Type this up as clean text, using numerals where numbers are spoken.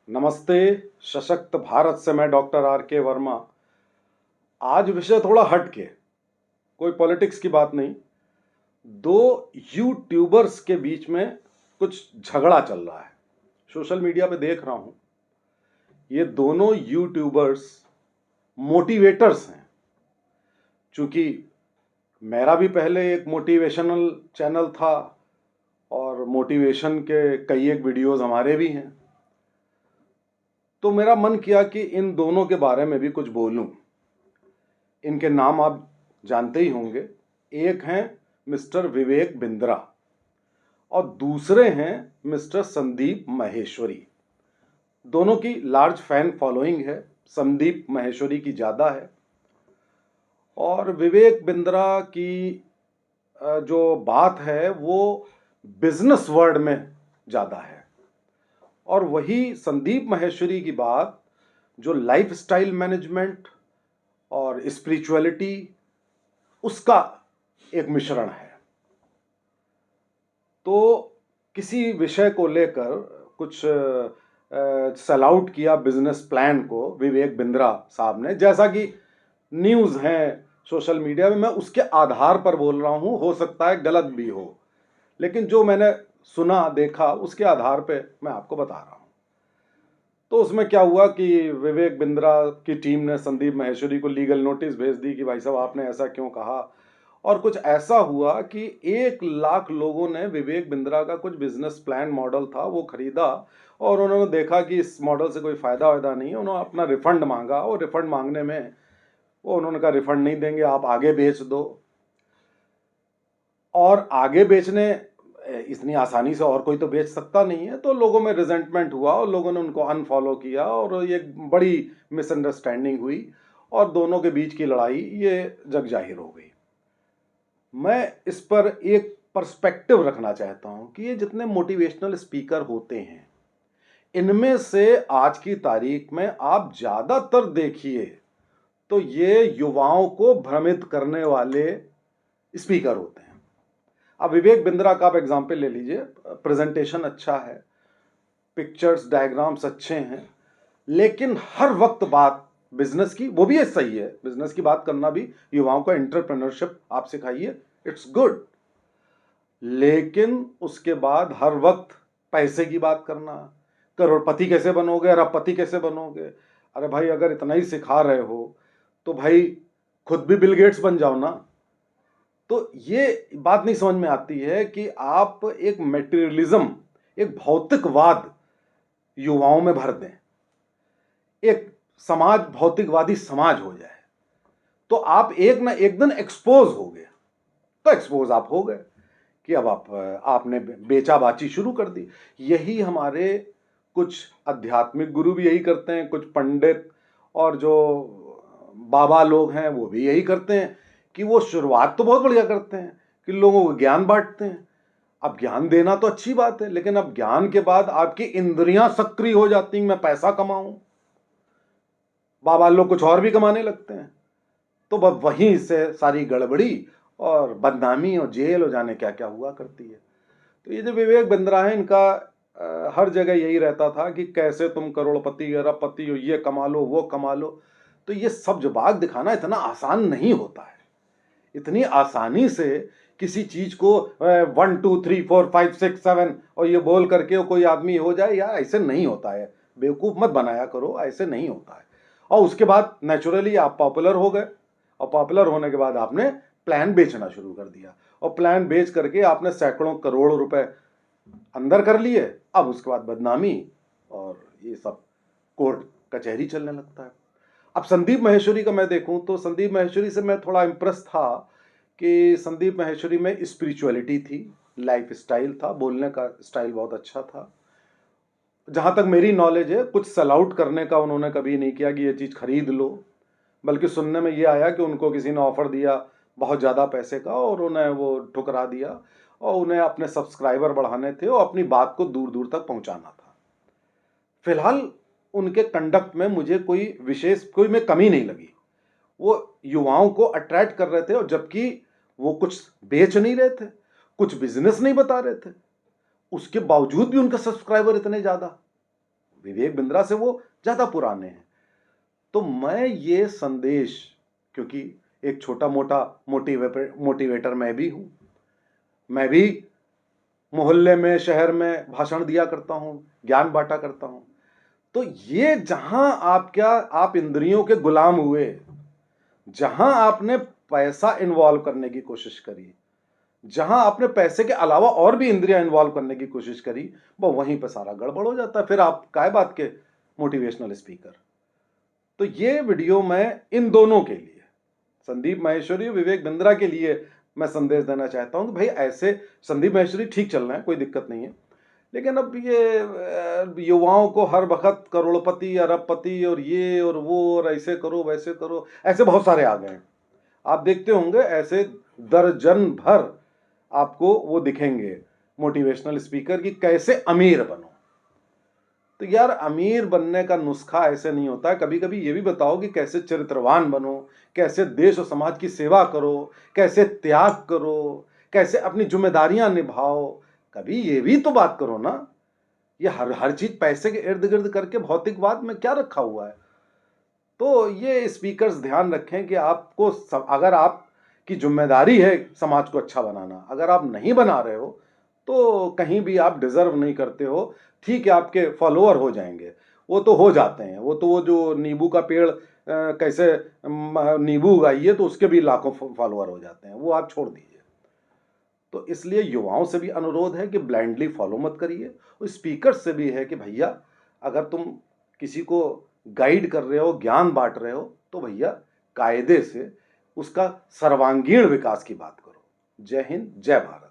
नमस्ते। सशक्त भारत से मैं डॉक्टर आर के वर्मा। आज विषय थोड़ा हट के, कोई पॉलिटिक्स की बात नहीं। दो यूट्यूबर्स के बीच में कुछ झगड़ा चल रहा है, सोशल मीडिया पे देख रहा हूं। ये दोनों यूट्यूबर्स मोटिवेटर्स हैं। चूंकि मेरा भी पहले एक मोटिवेशनल चैनल था और मोटिवेशन के कई एक वीडियोस हमारे भी हैं, तो मेरा मन किया कि इन दोनों के बारे में भी कुछ बोलूं। इनके नाम आप जानते ही होंगे। एक हैं मिस्टर विवेक बिंद्रा और दूसरे हैं मिस्टर संदीप माहेश्वरी। दोनों की लार्ज फैन फॉलोइंग है, संदीप माहेश्वरी की ज़्यादा है। और विवेक बिंद्रा की जो बात है वो बिजनेस वर्ल्ड में ज़्यादा है, और वही संदीप माहेश्वरी की बात जो लाइफस्टाइल मैनेजमेंट और स्पिरिचुअलिटी, उसका एक मिश्रण है। तो किसी विषय को लेकर कुछ सेल आउट किया बिजनेस प्लान को विवेक बिंद्रा साहब ने, जैसा कि न्यूज़ हैं सोशल मीडिया में। मैं उसके आधार पर बोल रहा हूँ, हो सकता है गलत भी हो, लेकिन जो मैंने सुना देखा उसके आधार पे मैं आपको बता रहा हूँ। तो उसमें क्या हुआ कि विवेक बिंद्रा की टीम ने संदीप माहेश्वरी को लीगल नोटिस भेज दी कि भाई साहब आपने ऐसा क्यों कहा। और कुछ ऐसा हुआ कि 1 लाख लोगों ने विवेक बिंद्रा का कुछ बिजनेस प्लान मॉडल था वो खरीदा, और उन्होंने देखा कि इस मॉडल से कोई फ़ायदा वायदा नहीं है। उन्होंने अपना रिफंड मांगा, और रिफंड मांगने में वो उन्होंने कहा रिफंड नहीं देंगे, आप आगे बेच दो। और आगे बेचने इतनी आसानी से और कोई तो बेच सकता नहीं है। तो लोगों में रिजेंटमेंट हुआ और लोगों ने उनको अनफॉलो किया, और ये बड़ी मिसअंडरस्टैंडिंग हुई और दोनों के बीच की लड़ाई ये जग जाहिर हो गई। मैं इस पर एक पर्सपेक्टिव रखना चाहता हूं कि ये जितने मोटिवेशनल स्पीकर होते हैं, इनमें से आज की तारीख में आप ज़्यादातर देखिए तो ये युवाओं को भ्रमित करने वाले स्पीकर होते हैं। अब विवेक बिंद्रा का आप एग्जाम्पल ले लीजिए। प्रेजेंटेशन अच्छा है, पिक्चर्स डायग्राम्स अच्छे हैं, लेकिन हर वक्त बात बिजनेस की, वो भी ये सही है, बिजनेस की बात करना भी, युवाओं को एंटरप्रेन्योरशिप आप सिखाइए, इट्स गुड। लेकिन उसके बाद हर वक्त पैसे की बात करना, करोड़पति कैसे बनोगे, अरबपति कैसे बनोगे। अरे भाई, अगर इतना ही सिखा रहे हो तो भाई खुद भी बिल गेट्स बन जाओ ना। तो ये बात नहीं समझ में आती है कि आप एक मेटेरियलिज्म, एक भौतिकवाद युवाओं में भर दें, एक समाज भौतिकवादी समाज हो जाए, तो आप एक ना एक दिन एक्सपोज हो गए। तो एक्सपोज आप हो गए कि अब आपने बेचा बाची शुरू कर दी। यही हमारे कुछ आध्यात्मिक गुरु भी यही करते हैं, कुछ पंडित और जो बाबा लोग हैं वो भी यही करते हैं कि वो शुरुआत तो बहुत बढ़िया करते हैं कि लोगों को ज्ञान बांटते हैं। अब ज्ञान देना तो अच्छी बात है, लेकिन अब ज्ञान के बाद आपकी इंद्रियां सक्रिय हो जाती हैं, मैं पैसा कमाऊं। बाबा लोग कुछ और भी कमाने लगते हैं। तो बस वहीं से सारी गड़बड़ी और बदनामी और जेल हो जाने क्या क्या हुआ करती है। तो ये जो विवेक बिंद्रा है, इनका हर जगह यही रहता था कि कैसे तुम करोड़पति अरबपति हो, ये कमा लो वो कमा लो। तो ये सब जवाब दिखाना इतना आसान नहीं होता है। इतनी आसानी से किसी चीज को 1 2 3 4 5 6 7 और ये बोल करके कोई आदमी हो जाए, यार ऐसे नहीं होता है। बेवकूफ मत बनाया करो, ऐसे नहीं होता है। और उसके बाद नेचुरली आप पॉपुलर हो गए, और पॉपुलर होने के बाद आपने प्लान बेचना शुरू कर दिया, और प्लान बेच करके आपने सैकड़ों करोड़ रुपए अंदर कर लिए। अब उसके बाद बदनामी और ये सब कोर्ट कचहरी चलने लगता है। अब संदीप माहेश्वरी का मैं देखूं तो संदीप माहेश्वरी से मैं थोड़ा इम्प्रेस था कि संदीप माहेश्वरी में स्पिरिचुअलिटी थी, लाइफ स्टाइल था, बोलने का स्टाइल बहुत अच्छा था। जहां तक मेरी नॉलेज है, कुछ सेल आउट करने का उन्होंने कभी नहीं किया कि ये चीज़ खरीद लो। बल्कि सुनने में ये आया कि उनको किसी ने ऑफर दिया बहुत ज़्यादा पैसे का, और उन्हें वो ठुकरा दिया, और उन्हें अपने सब्सक्राइबर बढ़ाने थे और अपनी बात को दूर दूर तक पहुंचाना था। फिलहाल उनके कंडक्ट में मुझे कोई में कमी नहीं लगी। वो युवाओं को अट्रैक्ट कर रहे थे, और जबकि वो कुछ बेच नहीं रहे थे, कुछ बिजनेस नहीं बता रहे थे, उसके बावजूद भी उनके सब्सक्राइबर इतने ज्यादा। विवेक बिंद्रा से वो ज़्यादा पुराने हैं। तो मैं ये संदेश, क्योंकि एक छोटा मोटा मोटिवेटर मैं भी हूँ, मैं भी मोहल्ले में शहर में भाषण दिया करता हूँ, ज्ञान बांटा करता हूँ। तो ये जहां आप इंद्रियों के गुलाम हुए, जहां आपने पैसा इन्वॉल्व करने की कोशिश करी, जहां आपने पैसे के अलावा और भी इंद्रियां इन्वॉल्व करने की कोशिश करी, वो वहीं पर सारा गड़बड़ हो जाता है। फिर आप काय बात के मोटिवेशनल स्पीकर। तो ये वीडियो मैं इन दोनों के लिए, संदीप माहेश्वरी और विवेक बिंद्रा के लिए मैं संदेश देना चाहता हूं कि भाई ऐसे, संदीप माहेश्वरी ठीक चल रहे हैं, कोई दिक्कत नहीं है, लेकिन अब ये युवाओं को हर वक्त करोड़पति अरबपति और ये और वो और ऐसे करो वैसे करो, ऐसे बहुत सारे आ गए हैं। आप देखते होंगे ऐसे दर्जन भर आपको वो दिखेंगे मोटिवेशनल स्पीकर की कैसे अमीर बनो। तो यार अमीर बनने का नुस्खा ऐसे नहीं होता है। कभी कभी ये भी बताओ कि कैसे चरित्रवान बनो, कैसे देश और समाज की सेवा करो, कैसे त्याग करो, कैसे अपनी जिम्मेदारियां निभाओ। कभी ये भी तो बात करो ना। ये हर चीज पैसे के इर्द गिर्द करके भौतिकवाद में क्या रखा हुआ है। तो ये स्पीकर्स ध्यान रखें कि आपको अगर आपकी जिम्मेदारी है समाज को अच्छा बनाना, अगर आप नहीं बना रहे हो तो कहीं भी आप डिजर्व नहीं करते हो। ठीक है, आपके फॉलोअर हो जाएंगे, वो तो हो जाते हैं। वो जो नींबू का पेड़ कैसे नींबू उगाइए तो उसके भी लाखों फॉलोअर हो जाते हैं, वो आप छोड़ दीजिए। तो इसलिए युवाओं से भी अनुरोध है कि ब्लाइंडली फॉलो मत करिए, और स्पीकर से भी है कि भैया अगर तुम किसी को गाइड कर रहे हो, ज्ञान बांट रहे हो, तो भैया कायदे से उसका सर्वांगीण विकास की बात करो। जय हिंद, जय भारत।